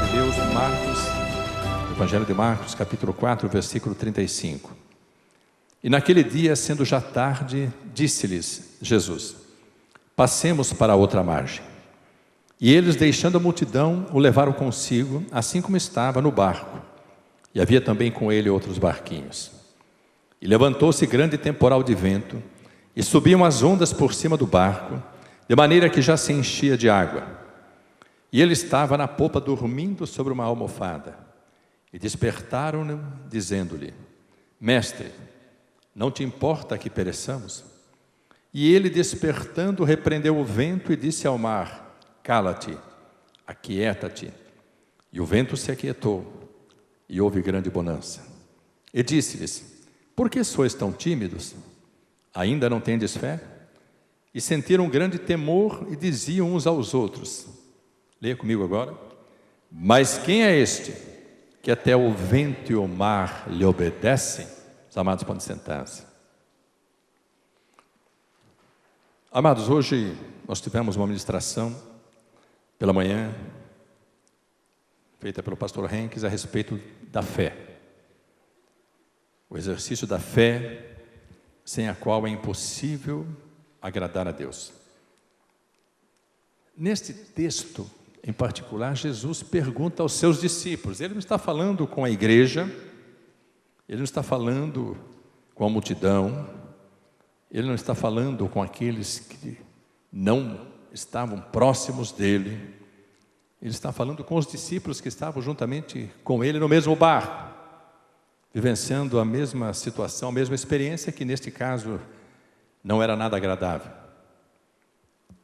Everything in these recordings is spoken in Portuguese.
de Deus, Evangelho de Marcos, capítulo 4, versículo 35. E naquele dia, sendo já tarde, disse-lhes Jesus: passemos para a outra margem. E eles, deixando a multidão, o levaram consigo, assim como estava no barco. E havia também com ele outros barquinhos. E levantou-se grande temporal de vento, e subiam as ondas por cima do barco, de maneira que já se enchia de água. E ele estava na popa dormindo sobre uma almofada. E despertaram-no, dizendo-lhe: Mestre, não te importa que pereçamos? E ele, despertando, repreendeu o vento e disse ao mar: Cala-te, aquieta-te. E o vento se aquietou, e houve grande bonança. E disse-lhes: Por que sois tão tímidos? Ainda não tendes fé? E sentiram grande temor e diziam uns aos outros, leia comigo agora: Mas quem é este, que até o vento e o mar lhe obedecem? Os amados podem sentar-se. Amados, hoje nós tivemos uma ministração pela manhã, feita pelo pastor Henkes, a respeito da fé. O exercício da fé, sem a qual é impossível agradar a Deus. Neste texto, em particular, Jesus pergunta aos seus discípulos. Ele não está falando com a igreja, ele não está falando com a multidão, ele não está falando com aqueles que não estavam próximos dele. Ele está falando com os discípulos que estavam juntamente com ele no mesmo barco, vivenciando a mesma situação, a mesma experiência, que neste caso não era nada agradável.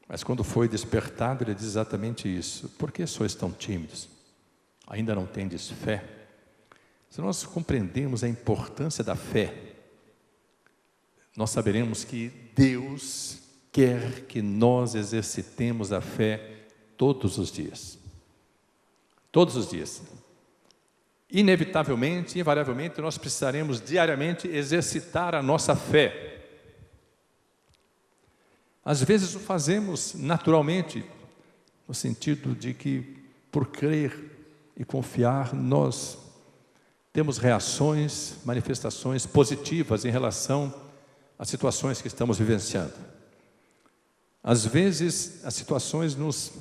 Mas quando foi despertado, ele diz exatamente isso: por que sois tão tímidos? Ainda não tendes fé? Se nós compreendemos a importância da fé, nós saberemos que Deus quer que nós exercitemos a fé todos os dias. Todos os dias. Inevitavelmente, invariavelmente, nós precisaremos diariamente exercitar a nossa fé. Às vezes o fazemos naturalmente, no sentido de que, por crer e confiar, nós temos reações, manifestações positivas em relação às situações que estamos vivenciando. Às vezes as situações nos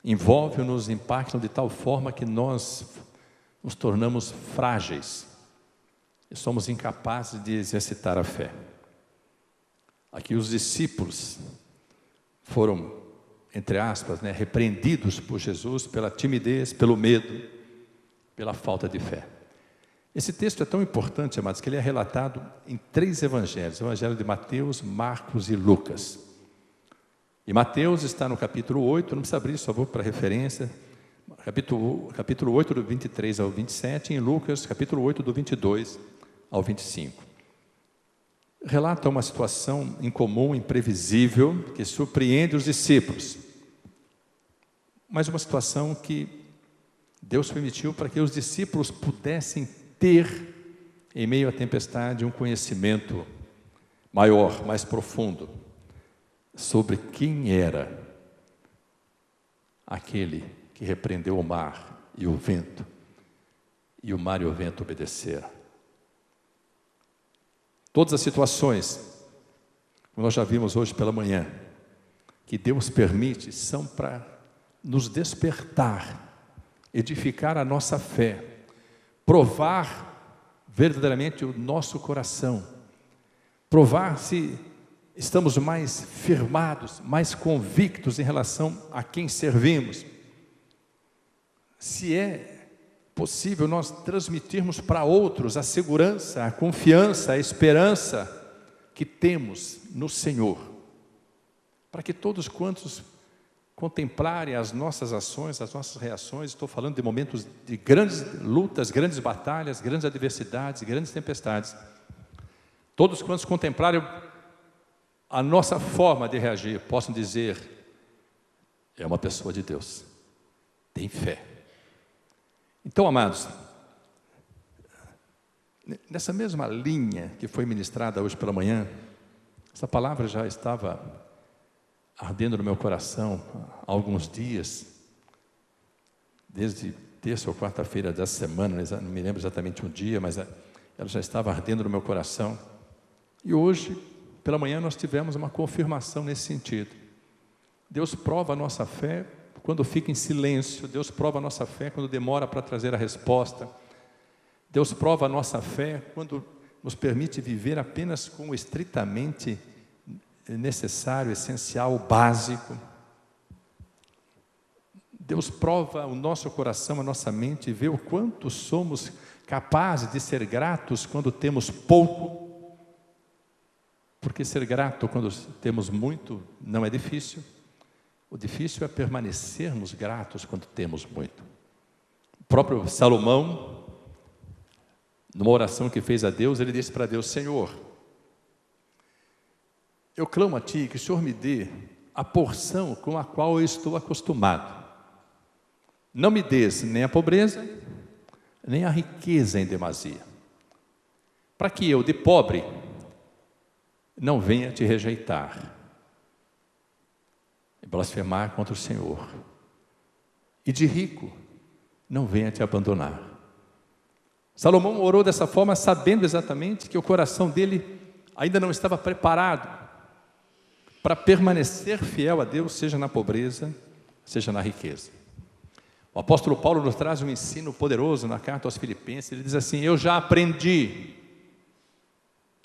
envolvem, nos impactam de tal forma que nós nos tornamos frágeis e somos incapazes de exercitar a fé. Aqui os discípulos foram, entre aspas, repreendidos por Jesus pela timidez, pelo medo, pela falta de fé. Esse texto é tão importante, amados, que ele é relatado em 3 evangelhos: o evangelho de Mateus, Marcos e Lucas. E Mateus está no capítulo 8, não precisa abrir, só vou para referência, capítulo 8, do 23 ao 27, e em Lucas, capítulo 8, do 22 ao 25. Relata uma situação incomum, imprevisível, que surpreende os discípulos. Mas uma situação que Deus permitiu para que os discípulos pudessem ter, em meio à tempestade, um conhecimento maior, mais profundo, sobre quem era aquele que repreendeu o mar e o vento, e o mar e o vento obedeceram. Todas as situações, como nós já vimos hoje pela manhã, que Deus permite, são para nos despertar, edificar a nossa fé, provar verdadeiramente o nosso coração, provar se estamos mais firmados, mais convictos em relação a quem servimos, se é possível nós transmitirmos para outros a segurança, a confiança, a esperança que temos no Senhor, para que todos quantos contemplarem as nossas ações, as nossas reações, estou falando de momentos de grandes lutas, grandes batalhas, grandes adversidades, grandes tempestades, todos quantos contemplarem a nossa forma de reagir, possam dizer: é uma pessoa de Deus, tem fé. Então, amados, nessa mesma linha que foi ministrada hoje pela manhã, essa palavra já estava ardendo no meu coração há alguns dias, desde terça ou quarta-feira dessa semana, não me lembro exatamente um dia, mas ela já estava ardendo no meu coração. E hoje, pela manhã, nós tivemos uma confirmação nesse sentido. Deus prova a nossa fé quando fica em silêncio. Deus prova a nossa fé quando demora para trazer a resposta. Deus prova a nossa fé quando nos permite viver apenas com o estritamente necessário, essencial, básico. Deus prova o nosso coração, a nossa mente, e vê o quanto somos capazes de ser gratos quando temos pouco. Porque ser grato quando temos muito não é difícil. O difícil é permanecermos gratos quando temos muito. O próprio Salomão, numa oração que fez a Deus, ele disse para Deus: Senhor, eu clamo a Ti que o Senhor me dê a porção com a qual eu estou acostumado. Não me des nem a pobreza, nem a riqueza em demasia, para que eu, de pobre, não venha te rejeitar e blasfemar contra o Senhor, e de rico não venha te abandonar. Salomão orou dessa forma, sabendo exatamente que o coração dele ainda não estava preparado para permanecer fiel a Deus, seja na pobreza, seja na riqueza. O apóstolo Paulo nos traz um ensino poderoso na carta aos Filipenses. Ele diz assim: eu já aprendi,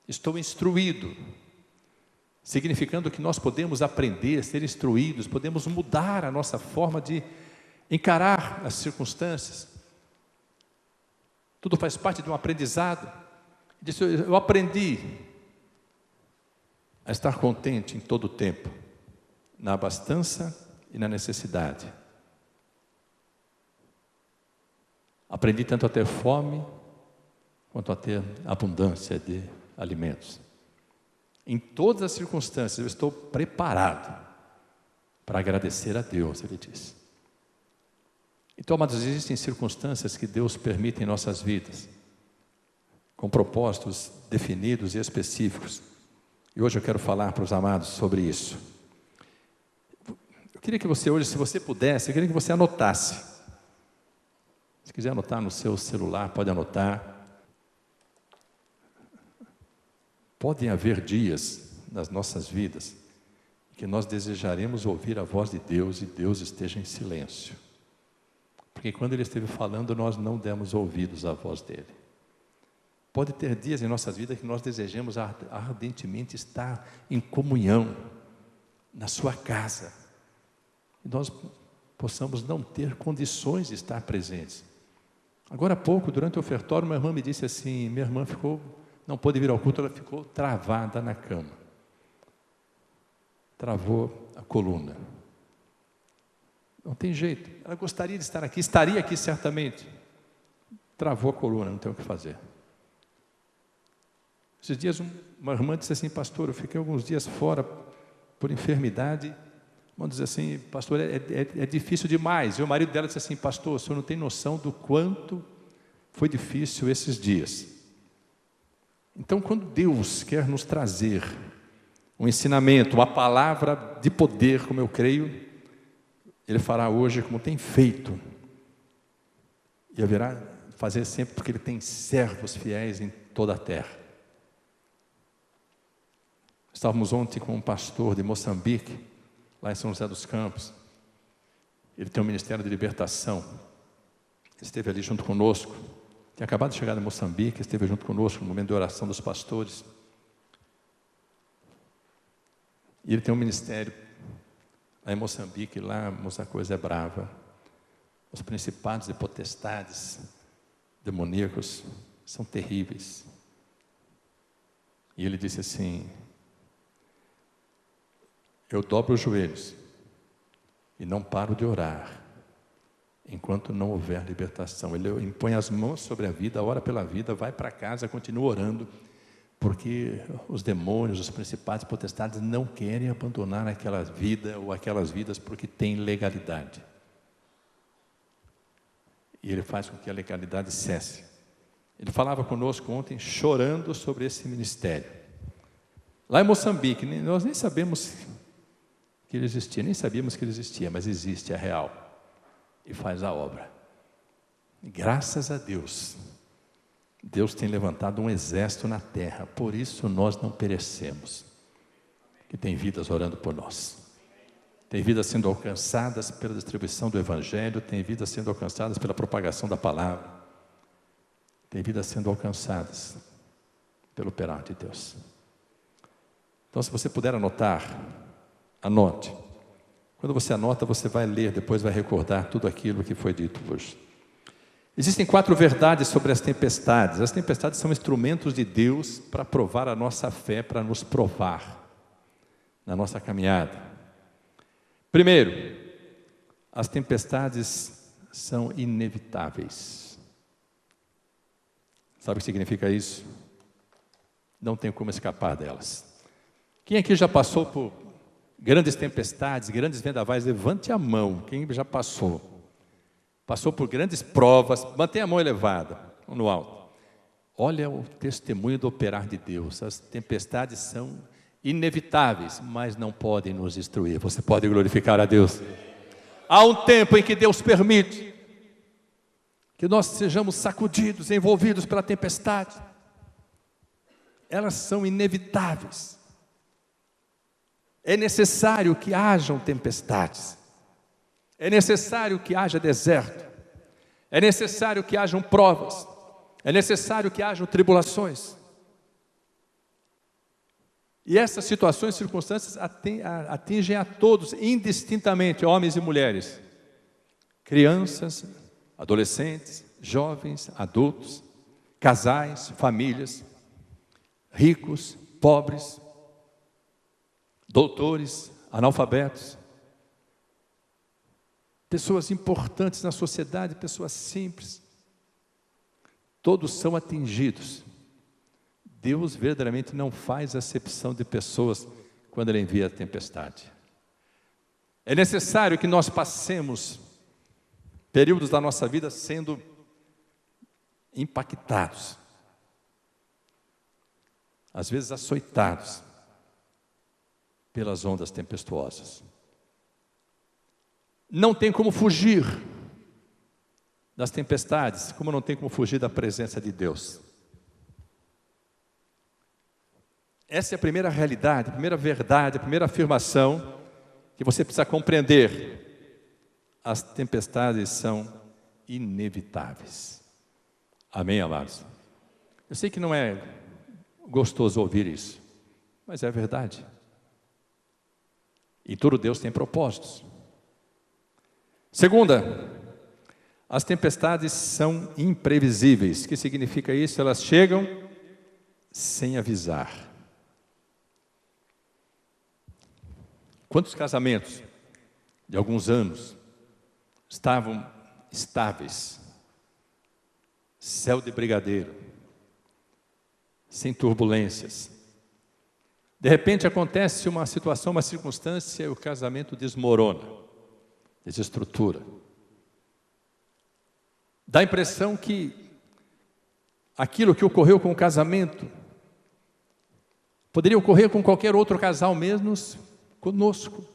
estou instruído, significando que nós podemos aprender, ser instruídos, podemos mudar a nossa forma de encarar as circunstâncias. Tudo faz parte de um aprendizado. Ele disse: eu aprendi a estar contente em todo o tempo, na abastança e na necessidade. Aprendi tanto a ter fome, quanto a ter abundância de alimentos. Em todas as circunstâncias, eu estou preparado para agradecer a Deus, ele disse. Então, amados, existem circunstâncias que Deus permite em nossas vidas, com propósitos definidos e específicos. E hoje eu quero falar para os amados sobre isso. Eu queria que você hoje, se você pudesse, eu queria que você anotasse. Se quiser anotar no seu celular, pode anotar. Podem haver dias nas nossas vidas que nós desejaremos ouvir a voz de Deus e Deus esteja em silêncio. Porque quando Ele esteve falando, nós não demos ouvidos à voz dEle. Pode ter dias em nossas vidas que nós desejemos ardentemente estar em comunhão, na sua casa. E nós possamos não ter condições de estar presentes. Agora há pouco, durante o ofertório, uma irmã me disse assim, minha irmã não pôde vir ao culto, ela ficou travada na cama. Travou a coluna. Não tem jeito. Ela gostaria de estar aqui, estaria aqui certamente. Travou a coluna, não tem o que fazer. Esses dias uma irmã disse assim: pastor, eu fiquei alguns dias fora por enfermidade. Vamos dizer assim: pastor, é difícil demais. E o marido dela disse assim: pastor, o senhor não tem noção do quanto foi difícil esses dias. Então, quando Deus quer nos trazer um ensinamento, uma palavra de poder, como eu creio, Ele fará hoje como tem feito. E haverá fazer sempre, porque Ele tem servos fiéis em toda a terra. Estávamos ontem com um pastor de Moçambique, lá em São José dos Campos. Ele tem um ministério de libertação. Ele esteve ali junto conosco. Tinha acabado de chegar em Moçambique, esteve junto conosco no momento de oração dos pastores. E ele tem um ministério lá em Moçambique, lá a coisa é brava. Os principados e potestades demoníacos são terríveis. E ele disse assim: eu dobro os joelhos e não paro de orar enquanto não houver libertação. Ele impõe as mãos sobre a vida, ora pela vida, vai para casa, continua orando, porque os demônios, os principados e potestades não querem abandonar aquela vida ou aquelas vidas porque tem legalidade. E ele faz com que a legalidade cesse. Ele falava conosco ontem, chorando sobre esse ministério. Lá em Moçambique, nós nem sabemos que ele existia, nem sabíamos que ele existia, mas existe, é real, e faz a obra. Graças a Deus, Deus tem levantado um exército na terra, por isso nós não perecemos. Que tem vidas orando por nós. Tem vidas sendo alcançadas pela distribuição do Evangelho, tem vidas sendo alcançadas pela propagação da palavra, tem vidas sendo alcançadas pelo operar de Deus. Então, se você puder anotar, anote. Quando você anota, você vai ler, depois vai recordar tudo aquilo que foi dito hoje. Existem 4 verdades sobre as tempestades. As tempestades são instrumentos de Deus para provar a nossa fé, para nos provar na nossa caminhada. Primeiro, as tempestades são inevitáveis. Sabe o que significa isso? Não tem como escapar delas. Quem aqui já passou por grandes tempestades, grandes vendavais? Levante a mão. Quem já passou? Passou por grandes provas, mantenha a mão elevada, no alto. Olha o testemunho do operar de Deus. As tempestades são inevitáveis, mas não podem nos destruir. Você pode glorificar a Deus. Há um tempo em que Deus permite que nós sejamos sacudidos, envolvidos pela tempestade. Elas são inevitáveis. É necessário que hajam tempestades. É necessário que haja deserto, é necessário que hajam provas, é necessário que hajam tribulações. E essas situações e circunstâncias atingem a todos, indistintamente, homens e mulheres, crianças, adolescentes, jovens, adultos, casais, famílias, ricos, pobres, doutores, analfabetos, pessoas importantes na sociedade, pessoas simples, todos são atingidos. Deus verdadeiramente não faz acepção de pessoas quando Ele envia a tempestade. É necessário que nós passemos períodos da nossa vida sendo impactados, às vezes açoitados pelas ondas tempestuosas. Não tem como fugir das tempestades, como não tem como fugir da presença de Deus. Essa é a primeira realidade, a primeira verdade, a primeira afirmação que você precisa compreender. As tempestades são inevitáveis. Amém, amados? Eu sei que não é gostoso ouvir isso, mas é verdade. E todo Deus tem propósitos. Segunda, as tempestades são imprevisíveis. O que significa isso? Elas chegam sem avisar. Quantos casamentos de alguns anos estavam estáveis, céu de brigadeiro, sem turbulências. De repente acontece uma situação, uma circunstância, e o casamento desmorona. Desestrutura. Dá a impressão que aquilo que ocorreu com o casamento poderia ocorrer com qualquer outro casal, menos conosco.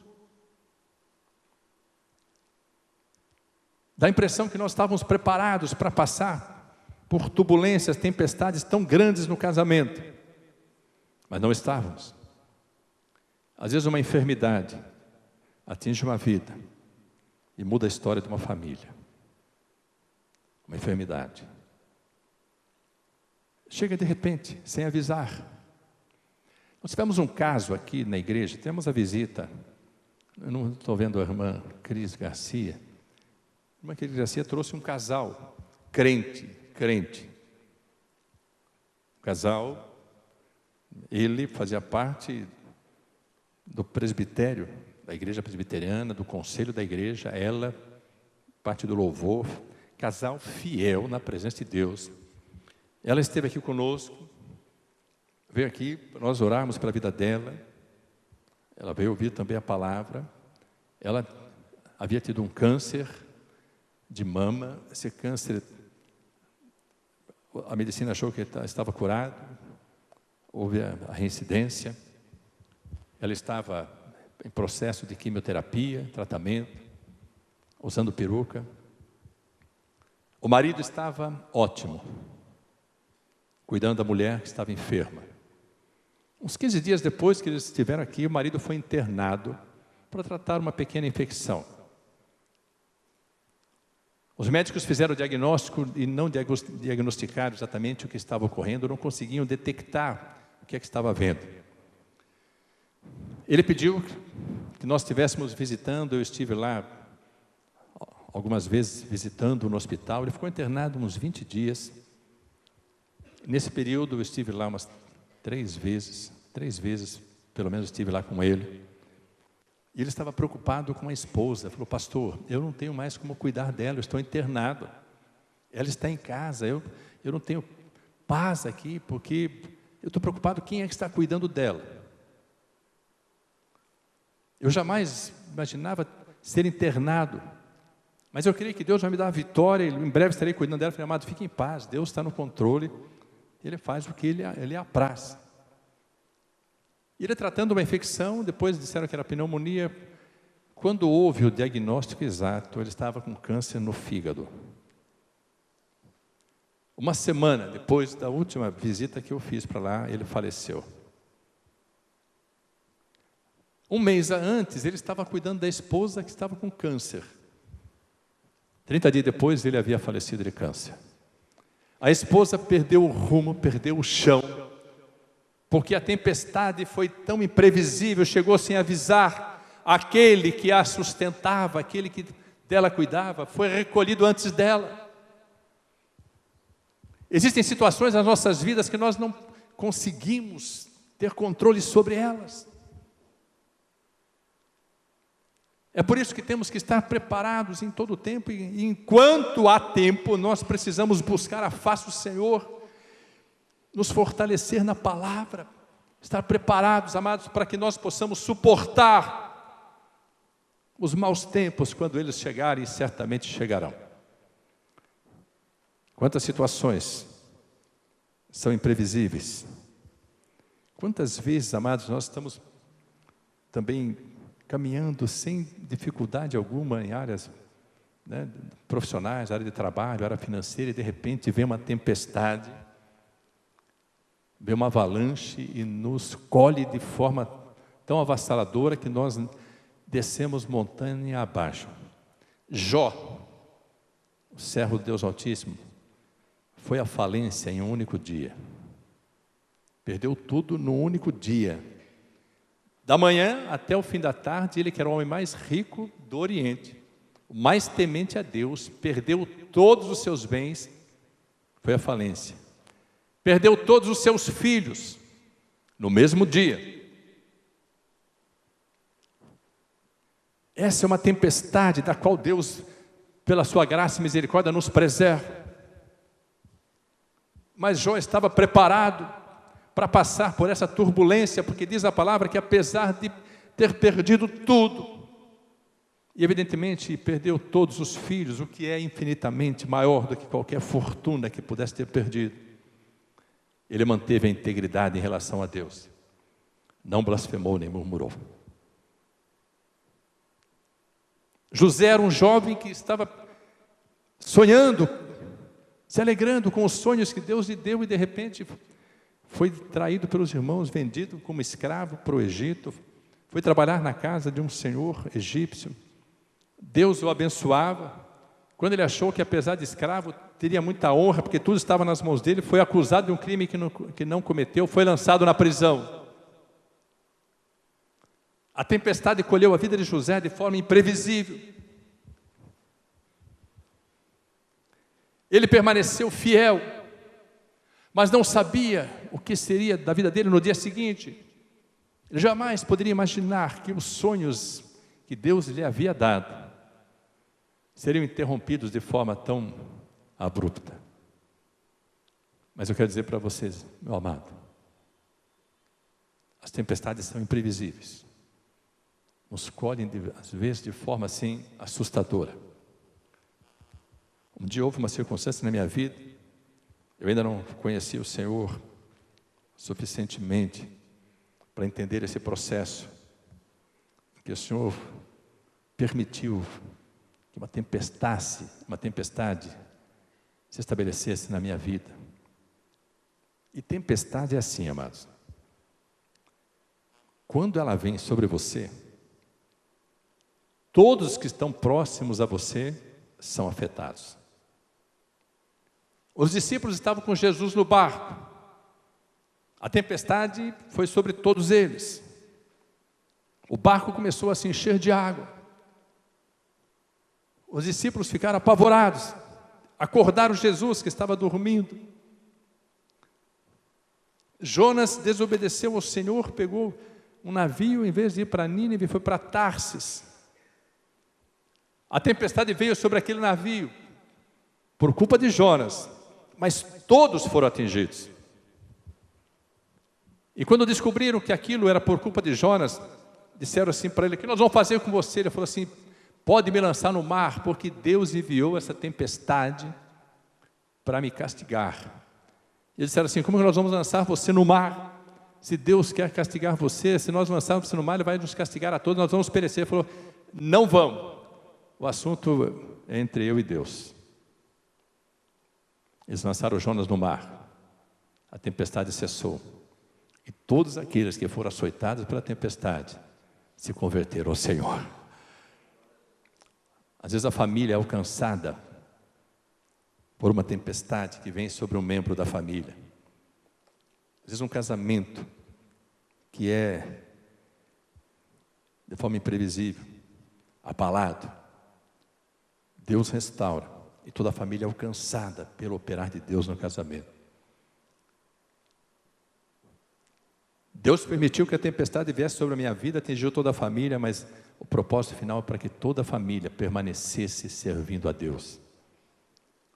Dá a impressão que nós estávamos preparados para passar por turbulências, tempestades tão grandes no casamento, mas não estávamos. Às vezes uma enfermidade atinge uma vida e muda a história de uma família. Uma enfermidade. Chega de repente, sem avisar. Nós tivemos um caso aqui na igreja, temos a visita, eu não estou vendo a irmã Cris Garcia. A irmã Cris Garcia trouxe um casal, crente. O casal, ele fazia parte do presbitério, da igreja presbiteriana, do conselho da igreja, ela, parte do louvor, casal fiel na presença de Deus. Ela esteve aqui conosco, veio aqui para nós orarmos pela vida dela, ela veio ouvir também a palavra. Ela havia tido um câncer de mama, esse câncer, a medicina achou que estava curado, houve a reincidência, ela estava em processo de quimioterapia, tratamento, usando peruca. O marido estava ótimo, cuidando da mulher que estava enferma. Uns 15 dias depois que eles estiveram aqui, o marido foi internado para tratar uma pequena infecção. Os médicos fizeram o diagnóstico e não diagnosticaram exatamente o que estava ocorrendo, não conseguiam detectar o que é que estava havendo. Ele pediu que nós estivéssemos visitando, eu estive lá algumas vezes visitando no hospital, ele ficou internado uns 20 dias. Nesse período eu estive lá umas 3 vezes pelo menos estive lá com ele. E ele estava preocupado com a esposa, falou: pastor, eu não tenho mais como cuidar dela, eu estou internado, ela está em casa, eu não tenho paz aqui, porque eu estou preocupado quem é que está cuidando dela. Eu jamais imaginava ser internado, mas eu creio que Deus vai me dar a vitória, em breve estarei cuidando dela. Eu falei: amado, fique em paz, Deus está no controle, Ele faz o que Ele apraz. E ele tratando uma infecção, depois disseram que era pneumonia. Quando houve o diagnóstico exato, ele estava com câncer no fígado. Uma semana depois da última visita que eu fiz para lá, ele faleceu. Um mês antes, ele estava cuidando da esposa que estava com câncer. 30 dias depois, ele havia falecido de câncer. A esposa perdeu o rumo, perdeu o chão, porque a tempestade foi tão imprevisível, chegou sem avisar. Aquele que a sustentava, aquele que dela cuidava, foi recolhido antes dela. Existem situações nas nossas vidas que nós não conseguimos ter controle sobre elas. É por isso que temos que estar preparados em todo o tempo, e enquanto há tempo, nós precisamos buscar a face do Senhor, nos fortalecer na palavra, estar preparados, amados, para que nós possamos suportar os maus tempos quando eles chegarem, e certamente chegarão. Quantas situações são imprevisíveis. Quantas vezes, amados, nós estamos também caminhando sem dificuldade alguma em áreas profissionais, área de trabalho, área financeira, e de repente vem uma tempestade, vem uma avalanche e nos colhe de forma tão avassaladora que nós descemos montanha abaixo. Jó, o servo de Deus Altíssimo, foi à falência em um único dia. Perdeu tudo num único dia. Da manhã até o fim da tarde, ele que era o homem mais rico do Oriente, o mais temente a Deus, perdeu todos os seus bens, foi à falência. Perdeu todos os seus filhos, no mesmo dia. Essa é uma tempestade da qual Deus, pela sua graça e misericórdia, nos preserva. Mas Jó estava preparado para passar por essa turbulência, porque diz a palavra que apesar de ter perdido tudo, e evidentemente perdeu todos os filhos, o que é infinitamente maior do que qualquer fortuna que pudesse ter perdido, ele manteve a integridade em relação a Deus, não blasfemou nem murmurou. José era um jovem que estava sonhando, se alegrando com os sonhos que Deus lhe deu, e de repente foi traído pelos irmãos, vendido como escravo para o Egito, foi trabalhar na casa de um senhor egípcio. Deus o abençoava. Quando ele achou que, apesar de escravo, teria muita honra, porque tudo estava nas mãos dele, foi acusado de um crime que não cometeu, foi lançado na prisão. A tempestade colheu a vida de José de forma imprevisível. Ele permaneceu fiel, mas não sabia o que seria da vida dele no dia seguinte. Ele jamais poderia imaginar que os sonhos que Deus lhe havia dado seriam interrompidos de forma tão abrupta. Mas eu quero dizer para vocês, meu amado, as tempestades são imprevisíveis. Nos colhem, às vezes, de forma assim, assustadora. Um dia houve uma circunstância na minha vida, eu ainda não conhecia o Senhor suficientemente para entender esse processo, que o Senhor permitiu que uma tempestade se estabelecesse na minha vida. E tempestade é assim, amados. Quando ela vem sobre você, todos que estão próximos a você são afetados. Os discípulos estavam com Jesus no barco. A tempestade foi sobre todos eles. O barco começou a se encher de água. Os discípulos ficaram apavorados. Acordaram Jesus, que estava dormindo. Jonas desobedeceu ao Senhor, pegou um navio, em vez de ir para Nínive, foi para Tarsis. A tempestade veio sobre aquele navio, por culpa de Jonas, mas todos foram atingidos. E quando descobriram que aquilo era por culpa de Jonas, disseram assim para ele: o que nós vamos fazer com você? Ele falou assim: pode me lançar no mar, porque Deus enviou essa tempestade para me castigar. Eles disseram assim: como que nós vamos lançar você no mar? Se Deus quer castigar você, se nós lançarmos você no mar, Ele vai nos castigar a todos, nós vamos perecer. Ele falou: não vamos, o assunto é entre eu e Deus. Eles lançaram Jonas no mar, a tempestade cessou, e todos aqueles que foram açoitados pela tempestade se converteram ao Senhor. Às vezes a família é alcançada por uma tempestade que vem sobre um membro da família. Às vezes um casamento que é de forma imprevisível, abalado. Deus restaura e toda a família é alcançada pelo operar de Deus no casamento. Deus permitiu que a tempestade viesse sobre a minha vida, atingiu toda a família, mas o propósito final é para que toda a família permanecesse servindo a Deus.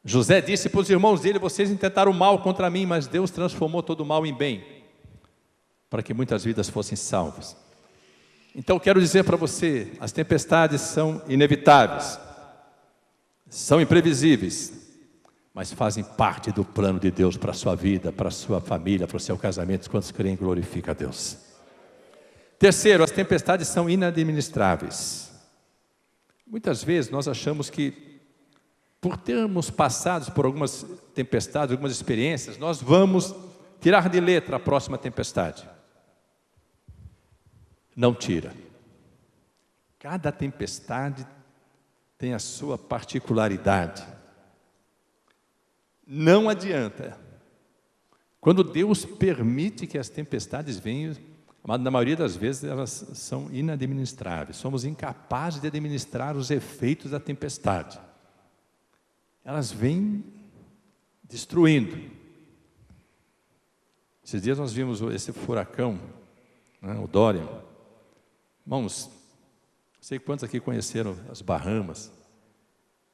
José disse para os irmãos dele: vocês intentaram mal contra mim, mas Deus transformou todo o mal em bem, para que muitas vidas fossem salvas. Então quero dizer para você, as tempestades são inevitáveis, são imprevisíveis, mas fazem parte do plano de Deus para a sua vida, para a sua família, para o seu casamento. Quantos creem, glorifica a Deus. Terceiro, as tempestades são inadministráveis. Muitas vezes nós achamos que, por termos passado por algumas tempestades, algumas experiências, nós vamos tirar de letra a próxima tempestade. Não tira. Cada tempestade tem a sua particularidade. Não adianta. Quando Deus permite que as tempestades venham, na maioria das vezes elas são inadministráveis. Somos incapazes de administrar os efeitos da tempestade. Elas vêm destruindo. Esses dias nós vimos esse furacão, né, o Dorian. Irmãos, não sei quantos aqui conheceram as Bahamas,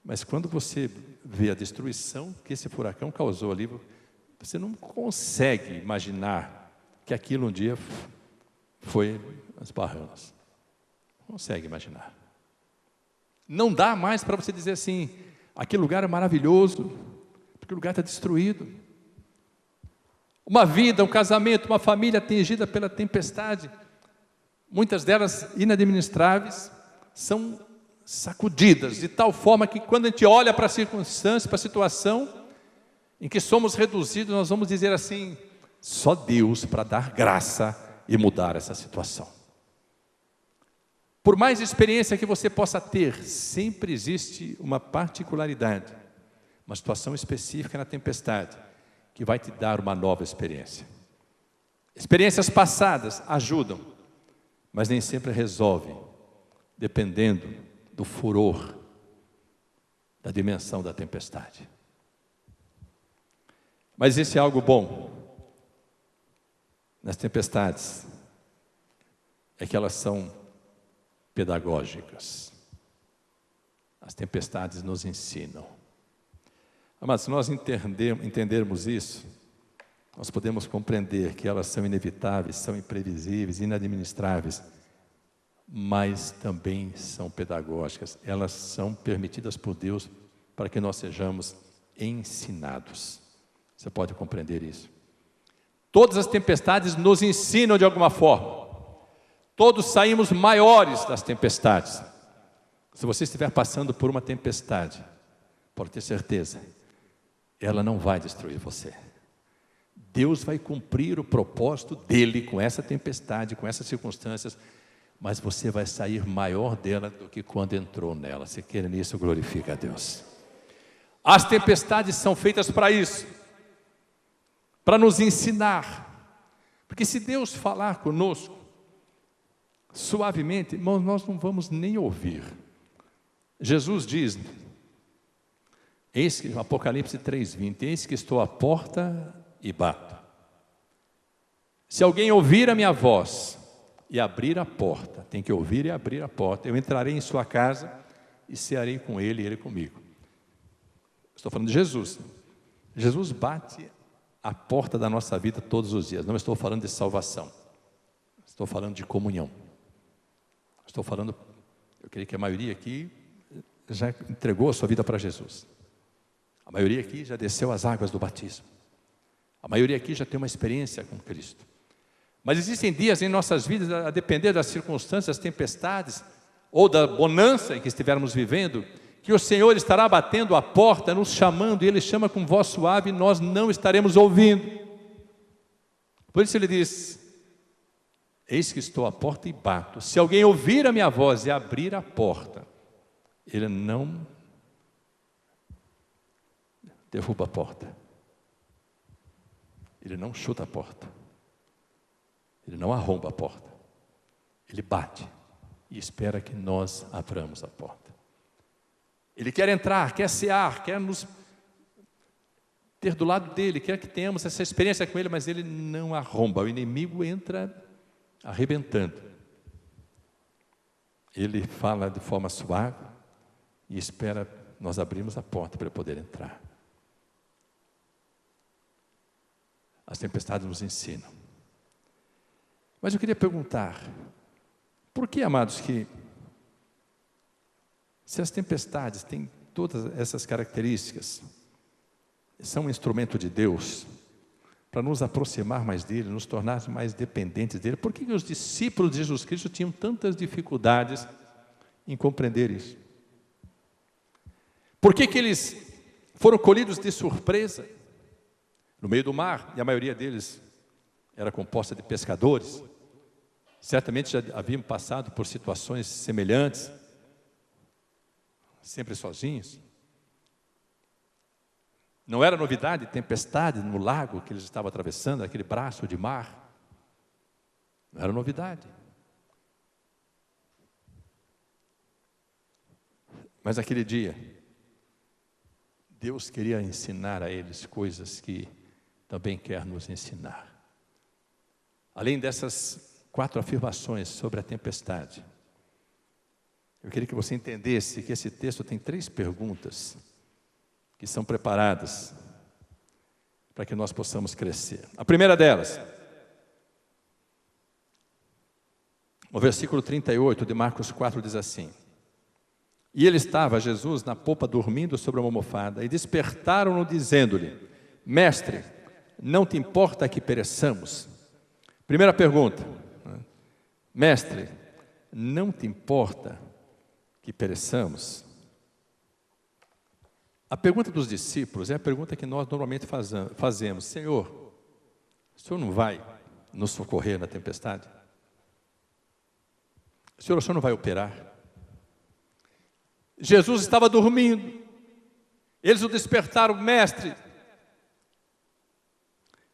mas quando você vê a destruição que esse furacão causou ali, você não consegue imaginar que aquilo um dia foi as Bahamas. Não consegue imaginar. Não dá mais para você dizer assim: aquele lugar é maravilhoso, porque o lugar está destruído. Uma vida, um casamento, uma família atingida pela tempestade, muitas delas inadministráveis, são sacudidas de tal forma que quando a gente olha para a circunstância, para a situação em que somos reduzidos, nós vamos dizer assim: só Deus para dar graça e mudar essa situação. Por mais experiência que você possa ter, sempre existe uma particularidade, uma situação específica na tempestade, que vai te dar uma nova experiência. Experiências passadas ajudam, mas nem sempre resolvem, dependendo do furor, da dimensão da tempestade. Mas isso é algo bom nas tempestades, é que elas são pedagógicas. As tempestades nos ensinam. Mas se nós entendermos isso, nós podemos compreender que elas são inevitáveis, são imprevisíveis, inadministráveis, mas também são pedagógicas. Elas são permitidas por Deus para que nós sejamos ensinados. Você pode compreender isso? Todas as tempestades nos ensinam de alguma forma. Todos saímos maiores das tempestades. Se você estiver passando por uma tempestade, pode ter certeza ela não vai destruir você. Deus vai cumprir o propósito dele com essa tempestade, com essas circunstâncias, mas você vai sair maior dela do que quando entrou nela. Se quer nisso, glorifica a Deus. As tempestades são feitas para isso, para nos ensinar. Porque se Deus falar conosco suavemente, irmãos, nós não vamos nem ouvir. Jesus diz, eis que, Apocalipse 3:20, eis que estou à porta e bato. Se alguém ouvir a minha voz e abrir a porta, tem que ouvir e abrir a porta, eu entrarei em sua casa e cearei com ele e ele comigo. Estou falando de Jesus. Jesus bate a porta da nossa vida todos os dias. Não estou falando de salvação, estou falando de comunhão. Estou falando, eu creio que a maioria aqui já entregou a sua vida para Jesus. A maioria aqui já desceu as águas do batismo. A maioria aqui já tem uma experiência com Cristo. Mas existem dias em nossas vidas, a depender das circunstâncias, das tempestades, ou da bonança em que estivermos vivendo, que o Senhor estará batendo a porta, nos chamando, e Ele chama com voz suave, e nós não estaremos ouvindo. Por isso Ele diz, eis que estou à porta e bato. Se alguém ouvir a minha voz e abrir a porta, Ele não derruba a porta. Ele não chuta a porta. Ele não arromba a porta. Ele bate e espera que nós abramos a porta. Ele quer entrar, quer cear, quer nos ter do lado dele, quer que tenhamos essa experiência com ele, mas ele não arromba. O inimigo entra arrebentando. Ele fala de forma suave e espera nós abrirmos a porta para poder entrar. As tempestades nos ensinam. Mas eu queria perguntar, por que, amados, que se as tempestades têm todas essas características, são um instrumento de Deus para nos aproximar mais dele, nos tornar mais dependentes dele, por que os discípulos de Jesus Cristo tinham tantas dificuldades em compreender isso? Por que eles foram colhidos de surpresa no meio do mar, e a maioria deles era composta de pescadores? Certamente já haviam passado por situações semelhantes, sempre sozinhos. Não era novidade, tempestade no lago que eles estavam atravessando, aquele braço de mar. Não era novidade. Mas aquele dia, Deus queria ensinar a eles coisas que também quer nos ensinar. Além dessas 4 afirmações sobre a tempestade, eu queria que você entendesse que esse texto tem 3 perguntas que são preparadas para que nós possamos crescer. A primeira delas, o versículo 38 de Marcos 4 diz assim: e ele estava, Jesus, na popa dormindo sobre uma almofada, e despertaram-no dizendo-lhe: mestre, não te importa que pereçamos? Primeira pergunta, mestre, não te importa que pereçamos? A pergunta dos discípulos é a pergunta que nós normalmente fazemos: Senhor, o Senhor não vai nos socorrer na tempestade? O Senhor não vai operar? Jesus estava dormindo, eles o despertaram: mestre,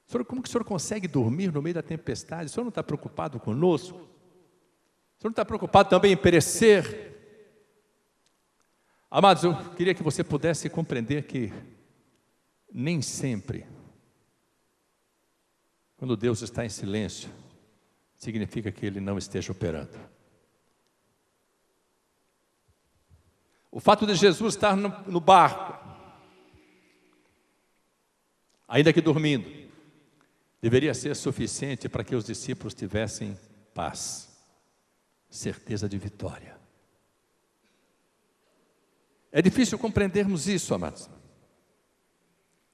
Senhor, como que o Senhor consegue dormir no meio da tempestade? O Senhor não está preocupado conosco? O Senhor não está preocupado também em perecer? Amados, eu queria que você pudesse compreender que nem sempre, quando Deus está em silêncio, significa que Ele não esteja operando. O fato de Jesus estar no barco, ainda que dormindo, deveria ser suficiente para que os discípulos tivessem paz, certeza de vitória. É difícil compreendermos isso, amados,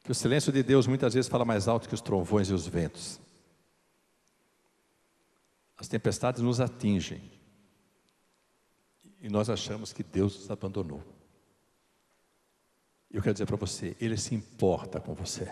que o silêncio de Deus muitas vezes fala mais alto que os trovões e os ventos. As tempestades nos atingem e nós achamos que Deus nos abandonou. Eu quero dizer para você, Ele se importa com você.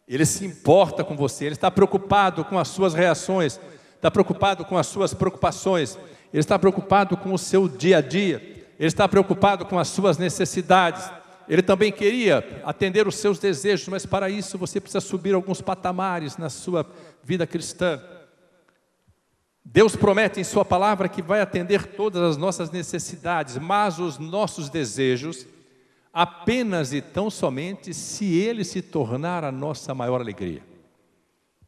Ele se importa com você, Ele está preocupado com as suas reações, está preocupado com as suas preocupações, Ele está preocupado com o seu dia a dia, Ele está preocupado com as suas necessidades. Ele também queria atender os seus desejos, mas para isso você precisa subir alguns patamares na sua vida cristã. Deus promete em sua palavra que vai atender todas as nossas necessidades, mas os nossos desejos apenas e tão somente se Ele se tornar a nossa maior alegria.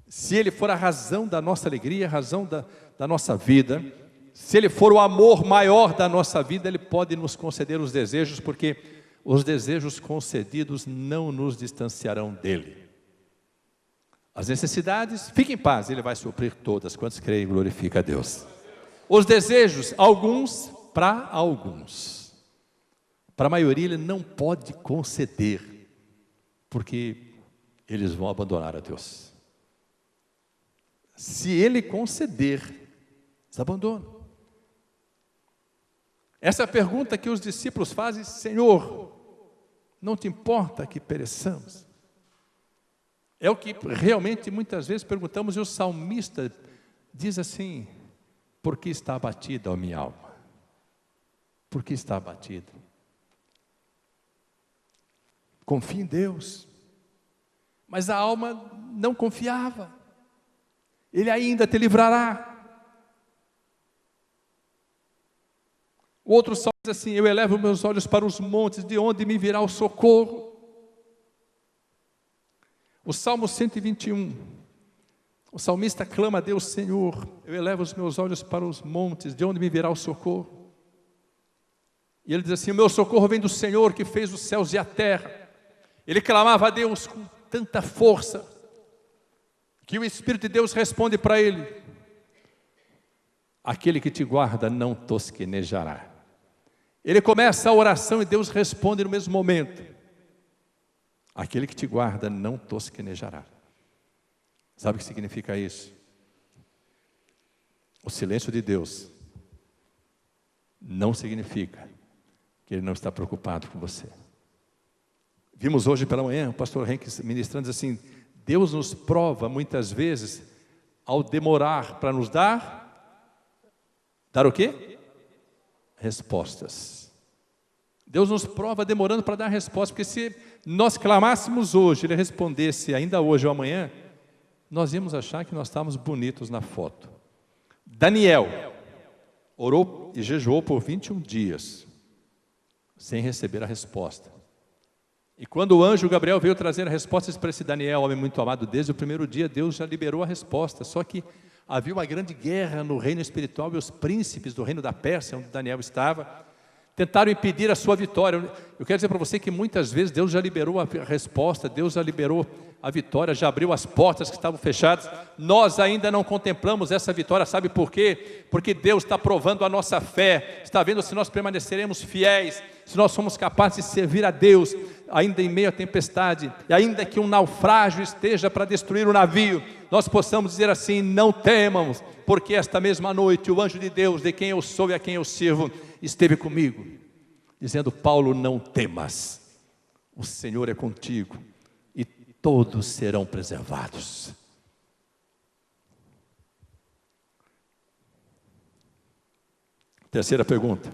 Se Ele for a razão da nossa alegria, a razão da nossa vida, se Ele for o amor maior da nossa vida, Ele pode nos conceder os desejos, porque os desejos concedidos não nos distanciarão dEle. As necessidades, fique em paz, Ele vai suprir todas. Quantos creem e glorificam a Deus? Os desejos, alguns para alguns. Para a maioria Ele não pode conceder, porque eles vão abandonar a Deus. Se Ele conceder, eles abandonam. Essa é a pergunta que os discípulos fazem: Senhor, não te importa que pereçamos? É o que realmente muitas vezes perguntamos, e o salmista diz assim: por que está abatida a minha alma? Por que está abatida? Confia em Deus. Mas a alma não confiava. Ele ainda te livrará. O outro salmo diz assim: eu elevo meus olhos para os montes, de onde me virá o socorro? O Salmo 121, o salmista clama a Deus: Senhor, eu elevo os meus olhos para os montes, de onde me virá o socorro? E ele diz assim: o meu socorro vem do Senhor que fez os céus e a terra. Ele clamava a Deus com tanta força, que o Espírito de Deus responde para ele: aquele que te guarda não tosquenejará. Ele começa a oração e Deus responde no mesmo momento: aquele que te guarda não tosquenejará. Sabe o que significa isso? O silêncio de Deus não significa que Ele não está preocupado com você. Vimos hoje pela manhã o pastor Henrique ministrando assim: Deus nos prova muitas vezes ao demorar para nos dar o quê? Respostas. Deus nos prova demorando para dar resposta, porque se nós clamássemos hoje, Ele respondesse ainda hoje ou amanhã, nós íamos achar que nós estávamos bonitos na foto. Daniel orou e jejuou por 21 dias, sem receber a resposta. E quando o anjo Gabriel veio trazer a resposta para esse Daniel, homem muito amado, desde o primeiro dia, Deus já liberou a resposta. Só que havia uma grande guerra no reino espiritual, e os príncipes do reino da Pérsia, onde Daniel estava, tentaram impedir a sua vitória. Eu quero dizer para você que muitas vezes Deus já liberou a resposta, Deus já liberou a vitória, já abriu as portas que estavam fechadas. Nós ainda não contemplamos essa vitória, sabe por quê? Porque Deus está provando a nossa fé, está vendo se nós permaneceremos fiéis, se nós somos capazes de servir a Deus, ainda em meio à tempestade, e ainda que um naufrágio esteja para destruir o navio, nós possamos dizer assim: não temamos, porque esta mesma noite o anjo de Deus, de quem eu sou e a quem eu sirvo, esteve comigo, dizendo: Paulo, não temas, o Senhor é contigo, e todos serão preservados. Terceira pergunta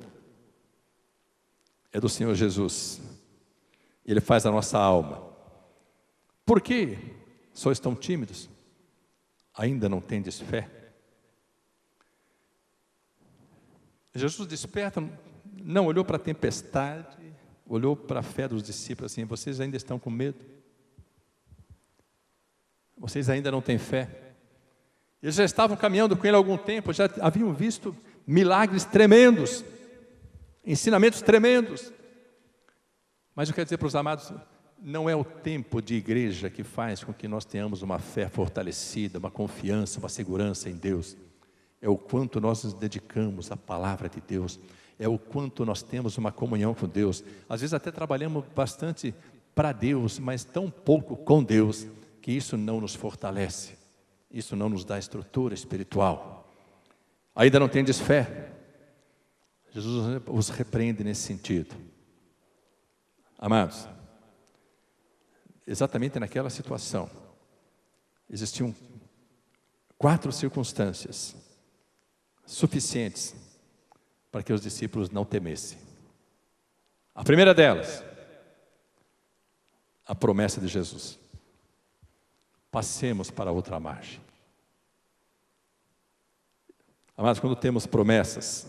é do Senhor Jesus. Ele faz a nossa alma: por que sois tão tímidos? Ainda não tendes fé? Jesus desperta, não olhou para a tempestade, olhou para a fé dos discípulos assim: vocês ainda estão com medo? Vocês ainda não têm fé? Eles já estavam caminhando com Ele há algum tempo, já haviam visto milagres tremendos, ensinamentos tremendos. Mas eu quero dizer para os amados, não é o tempo de igreja que faz com que nós tenhamos uma fé fortalecida, uma confiança, uma segurança em Deus. É o quanto nós nos dedicamos à palavra de Deus, é o quanto nós temos uma comunhão com Deus. Às vezes até trabalhamos bastante para Deus, mas tão pouco com Deus, que isso não nos fortalece, isso não nos dá estrutura espiritual. Ainda não tendes fé? Jesus os repreende nesse sentido. Amados, exatamente naquela situação, existiam 4 circunstâncias suficientes para que os discípulos não temessem. A primeira delas, a promessa de Jesus: passemos para outra margem. Amados, quando temos promessas,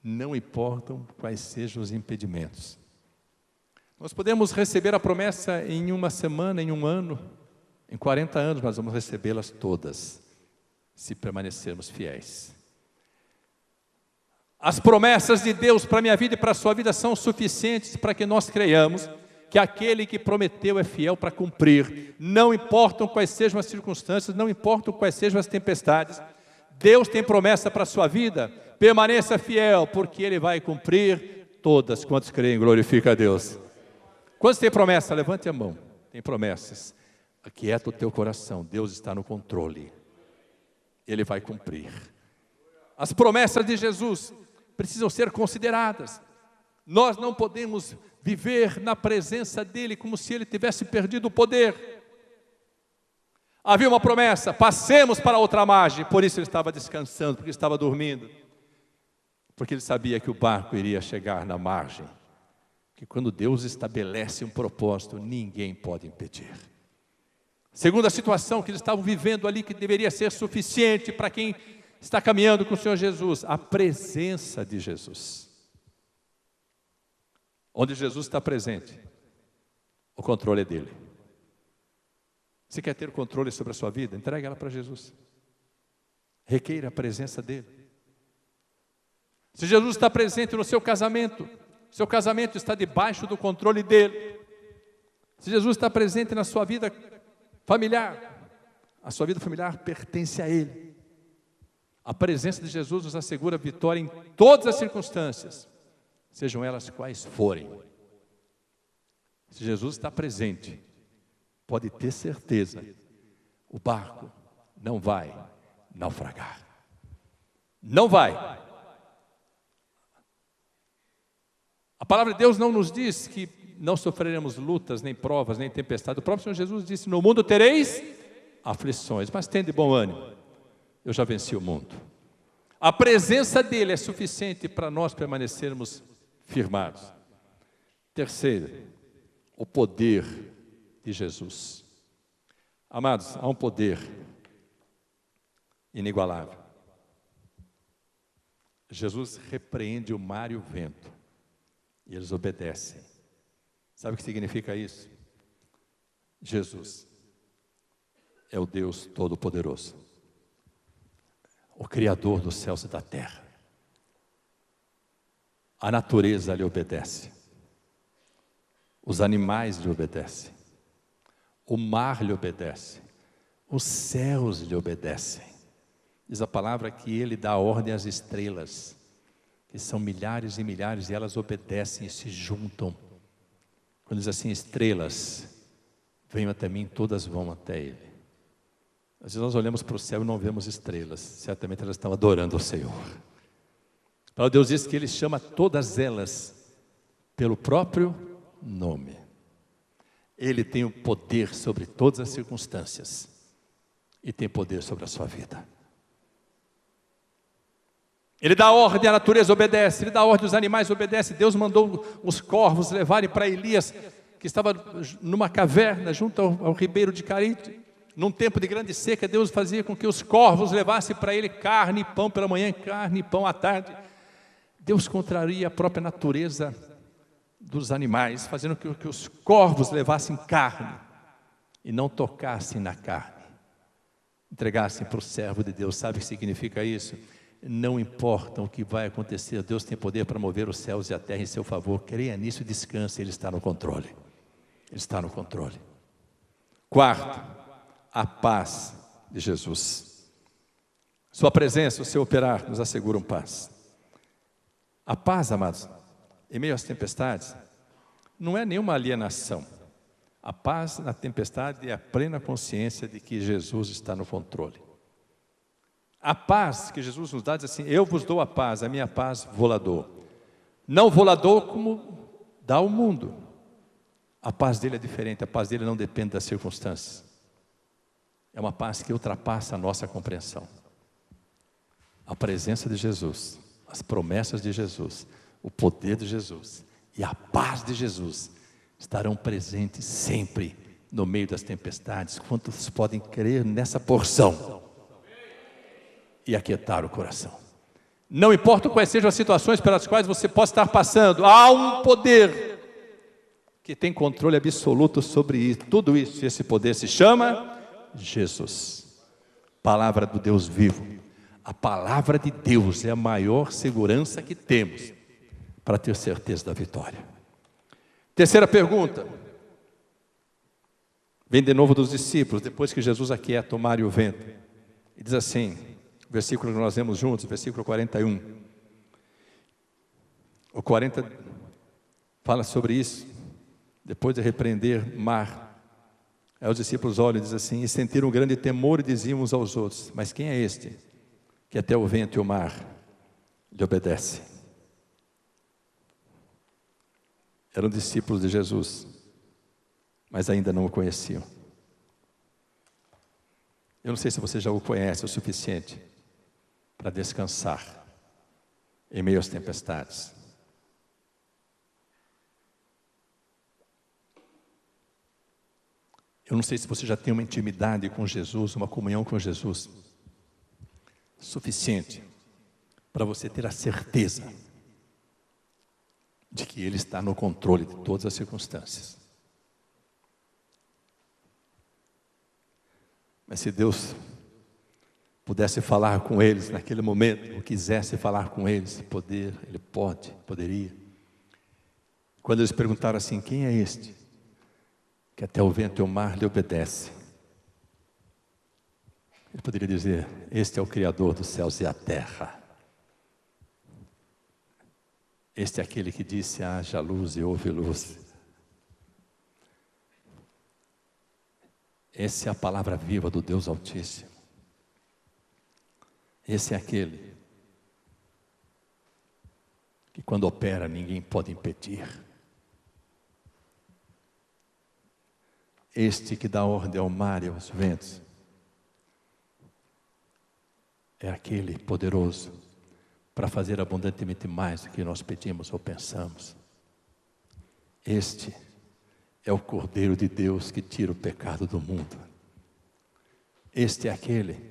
não importam quais sejam os impedimentos. Nós podemos receber a promessa em uma semana, em um ano, em 40 anos, mas vamos recebê-las todas, se permanecermos fiéis. As promessas de Deus para a minha vida e para a sua vida são suficientes para que nós creiamos que aquele que prometeu é fiel para cumprir. Não importam quais sejam as circunstâncias, não importam quais sejam as tempestades. Deus tem promessa para a sua vida, permaneça fiel, porque Ele vai cumprir todas. Quantos creem? Glorifica a Deus. Quantos têm promessa? Levante a mão. Tem promessas. Aquieta o teu coração, Deus está no controle. Ele vai cumprir. As promessas de Jesus precisam ser consideradas. Nós não podemos viver na presença dEle como se Ele tivesse perdido o poder. Havia uma promessa: passemos para outra margem. Por isso ele estava descansando, porque estava dormindo. Porque ele sabia que o barco iria chegar na margem. Que quando Deus estabelece um propósito, ninguém pode impedir. Segunda situação que eles estavam vivendo ali, que deveria ser suficiente para quem está caminhando com o Senhor Jesus: a presença de Jesus. Onde Jesus está presente, o controle é dele. Você quer ter o controle sobre a sua vida? Entregue ela para Jesus. Requeira a presença dele. Se Jesus está presente no seu casamento está debaixo do controle dele. Se Jesus está presente na sua vida familiar, a sua vida familiar pertence a Ele. A presença de Jesus nos assegura vitória em todas as circunstâncias, sejam elas quais forem. Se Jesus está presente, pode ter certeza, o barco não vai naufragar. Não vai. A palavra de Deus não nos diz que não sofreremos lutas, nem provas, nem tempestades. O próprio Senhor Jesus disse: no mundo tereis aflições, mas tende bom ânimo, eu já venci o mundo. A presença dEle é suficiente para nós permanecermos firmados. Terceiro, o poder de Jesus. Amados, há um poder inigualável. Jesus repreende o mar e o vento, e eles obedecem. Sabe o que significa isso? Jesus é o Deus Todo-Poderoso, o Criador dos céus e da terra. A natureza lhe obedece, os animais lhe obedecem, o mar lhe obedece, os céus lhe obedecem. Diz a palavra que Ele dá ordem às estrelas, que são milhares e milhares, e elas obedecem e se juntam. Quando diz assim: estrelas, venham até mim, todas vão até Ele. Às vezes nós olhamos para o céu e não vemos estrelas, certamente elas estão adorando o Senhor. Para Deus diz que Ele chama todas elas pelo próprio nome. Ele tem o poder sobre todas as circunstâncias e tem poder sobre a sua vida. Ele dá ordem, a natureza obedece, Ele dá ordem, os animais obedecem. Deus mandou os corvos levarem para Elias, que estava numa caverna junto ao ribeiro de Carite. Num tempo de grande seca, Deus fazia com que os corvos levassem para ele carne e pão pela manhã, carne e pão à tarde. Deus contraria a própria natureza dos animais, fazendo com que os corvos levassem carne e não tocassem na carne, entregassem para o servo de Deus. Sabe o que significa isso? Não importa o que vai acontecer, Deus tem poder para mover os céus e a terra em seu favor. Creia nisso e descanse, Ele está no controle. Ele está no controle. Quarto, a paz de Jesus. Sua presença, o seu operar nos asseguram paz. A paz, amados, em meio às tempestades, não é nenhuma alienação. A paz na tempestade é a plena consciência de que Jesus está no controle. A paz que Jesus nos dá diz assim: eu vos dou a paz, a minha paz vou lá dou. Não vou lá dou como dá ao mundo, a paz dele é diferente. A paz dele não depende das circunstâncias. É uma paz que ultrapassa a nossa compreensão. A presença de Jesus, as promessas de Jesus, o poder de Jesus e a paz de Jesus estarão presentes sempre no meio das tempestades. Quantos podem crer nessa porção e aquietar o coração? Não importa quais sejam as situações pelas quais você possa estar passando, há um poder que tem controle absoluto sobre tudo isso. E esse poder se chama Jesus, palavra do Deus vivo. A palavra de Deus é a maior segurança que temos para ter certeza da vitória. Terceira pergunta, vem de novo dos discípulos, depois que Jesus aquieta o mar e o vento. E diz assim, o versículo que nós lemos juntos, versículo 41. O 40 fala sobre isso, depois de repreender o mar. Aí os discípulos olham e dizem assim, e sentiram um grande temor e diziam uns aos outros, mas quem é este, que até o vento e o mar lhe obedecem? Eram discípulos de Jesus, mas ainda não o conheciam. Eu não sei se você já o conhece o suficiente para descansar em meio às tempestades. Eu não sei se você já tem uma intimidade com Jesus, uma comunhão com Jesus suficiente para você ter a certeza de que Ele está no controle de todas as circunstâncias. Mas se Deus pudesse falar com eles naquele momento, ou quisesse falar com eles, Ele poderia. Quando eles perguntaram assim, quem é este, que até o vento e o mar lhe obedecem? Ele poderia dizer, este é o Criador dos céus e a terra. Este é aquele que disse, haja luz e houve luz. Essa é a palavra viva do Deus Altíssimo. Esse é aquele que quando opera ninguém pode impedir. Este que dá ordem ao mar e aos ventos. É aquele poderoso para fazer abundantemente mais do que nós pedimos ou pensamos. Este é o Cordeiro de Deus que tira o pecado do mundo. Este é aquele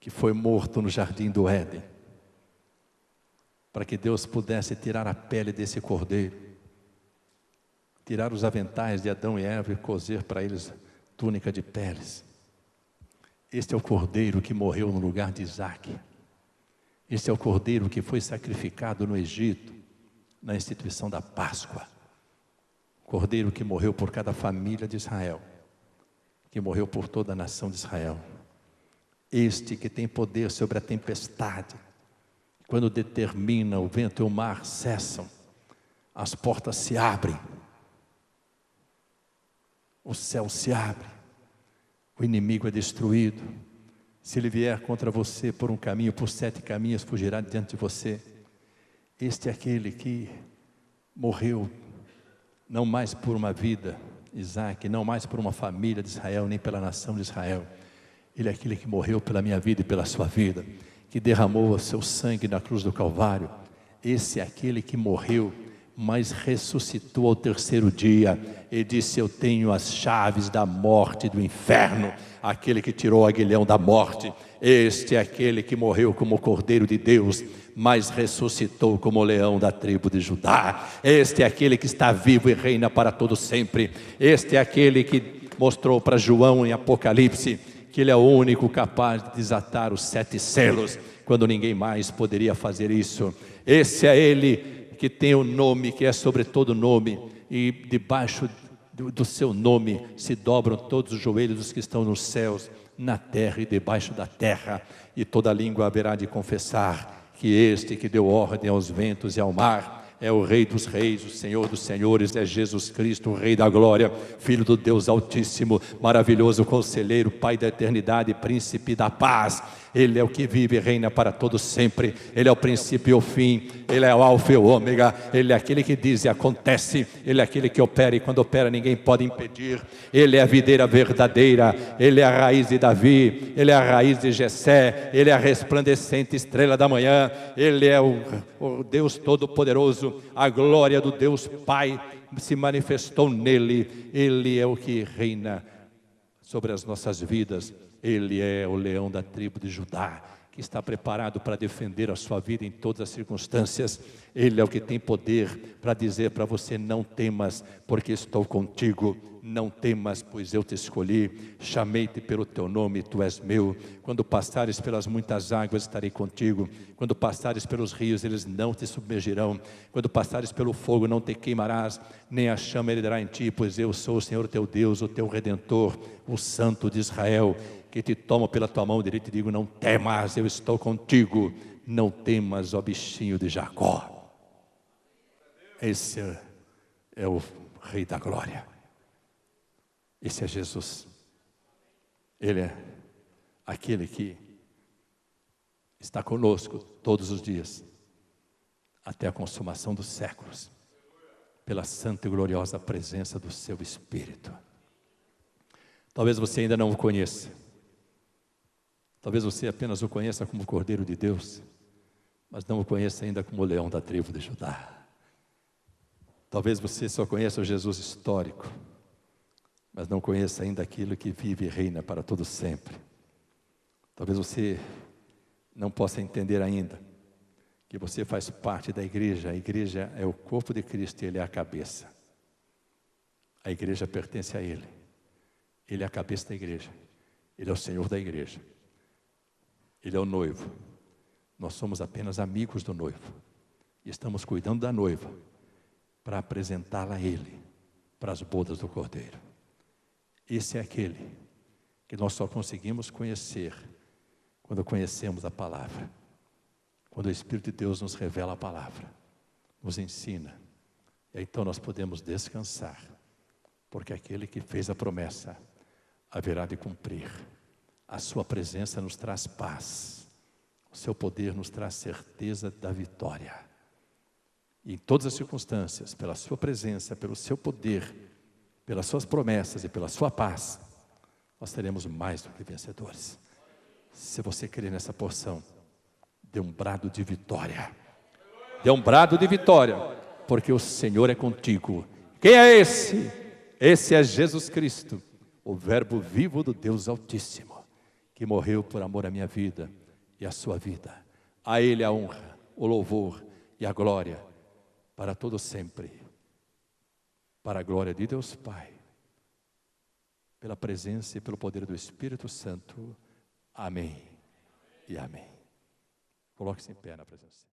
que foi morto no jardim do Éden, para que Deus pudesse tirar a pele desse cordeiro, tirar os aventais de Adão e Eva e cozer para eles túnica de peles. Este é o cordeiro que morreu no lugar de Isaque. Este é o cordeiro que foi sacrificado no Egito, na instituição da Páscoa. Cordeiro que morreu por cada família de Israel, que morreu por toda a nação de Israel. Este que tem poder sobre a tempestade, quando determina o vento e o mar cessam, as portas se abrem, o céu se abre, o inimigo é destruído. Se ele vier contra você por um caminho, por 7 caminhos fugirá diante de você. Este é aquele que morreu não mais por uma vida, Isaque, não mais por uma família de Israel, nem pela nação de Israel. Ele é aquele que morreu pela minha vida e pela sua vida, que derramou o seu sangue na cruz do Calvário. Esse é aquele que morreu, mas ressuscitou ao 3º dia, e disse, eu tenho as chaves da morte e do inferno, aquele que tirou o aguilhão da morte. Este é aquele que morreu como Cordeiro de Deus, mas ressuscitou como leão da tribo de Judá. Este é aquele que está vivo e reina para todo sempre. Este é aquele que mostrou para João em Apocalipse, que ele é o único capaz de desatar os 7 selos, quando ninguém mais poderia fazer isso. Esse é ele que tem o nome que é sobre todo nome, e debaixo do seu nome se dobram todos os joelhos dos que estão nos céus, na terra e debaixo da terra, e toda língua haverá de confessar que este que deu ordem aos ventos e ao mar é o Rei dos Reis, o Senhor dos Senhores, é Jesus Cristo, o Rei da Glória, Filho do Deus Altíssimo, maravilhoso Conselheiro, Pai da eternidade, Príncipe da paz. Ele é o que vive e reina para todo sempre. Ele é o princípio e o fim. Ele é o alfa e o ômega. Ele é aquele que diz e acontece. Ele é aquele que opera e quando opera ninguém pode impedir. Ele é a videira verdadeira. Ele é a raiz de Davi. Ele é a raiz de Jessé. Ele é a resplandecente estrela da manhã. Ele é o Deus Todo-Poderoso. A glória do Deus Pai se manifestou nele. Ele é o que reina sobre as nossas vidas. Ele é o leão da tribo de Judá, que está preparado para defender a sua vida em todas as circunstâncias. Ele é o que tem poder para dizer para você: não temas, porque estou contigo. Não temas, pois eu te escolhi. Chamei-te pelo teu nome, tu és meu. Quando passares pelas muitas águas, estarei contigo. Quando passares pelos rios, eles não te submergirão. Quando passares pelo fogo, não te queimarás, nem a chama herdará em ti, pois eu sou o Senhor teu Deus, o teu Redentor, o Santo de Israel, que te toma pela tua mão direita e te digo: não temas, eu estou contigo. Não temas, ó bichinho de Jacó. Esse é o Rei da Glória. Esse é Jesus. Ele é aquele que está conosco todos os dias, até a consumação dos séculos, pela santa e gloriosa presença do seu Espírito. Talvez você ainda não o conheça. Talvez você apenas o conheça como Cordeiro de Deus, mas não o conheça ainda como o leão da tribo de Judá. Talvez você só conheça o Jesus histórico, mas não conheça ainda aquilo que vive e reina para todo sempre. Talvez você não possa entender ainda que você faz parte da igreja. A igreja é o corpo de Cristo e Ele é a cabeça. A igreja pertence a Ele. Ele é a cabeça da igreja. Ele é o Senhor da igreja. Ele é o noivo. Nós somos apenas amigos do noivo. E estamos cuidando da noiva para apresentá-la a Ele, para as bodas do Cordeiro. Esse é aquele que nós só conseguimos conhecer quando conhecemos a palavra. Quando o Espírito de Deus nos revela a palavra, nos ensina. E aí, então nós podemos descansar, porque aquele que fez a promessa haverá de cumprir. A sua presença nos traz paz. O seu poder nos traz certeza da vitória. E em todas as circunstâncias, pela sua presença, pelo seu poder, pelas suas promessas e pela sua paz, nós seremos mais do que vencedores. Se você crer nessa porção, dê um brado de vitória. Dê um brado de vitória, porque o Senhor é contigo. Quem é esse? Esse é Jesus Cristo, o verbo vivo do Deus Altíssimo, que morreu por amor à minha vida e à sua vida. A Ele a honra, o louvor e a glória para todo sempre. Para a glória de Deus Pai, pela presença e pelo poder do Espírito Santo. Amém e amém. Coloque-se em pé na presença.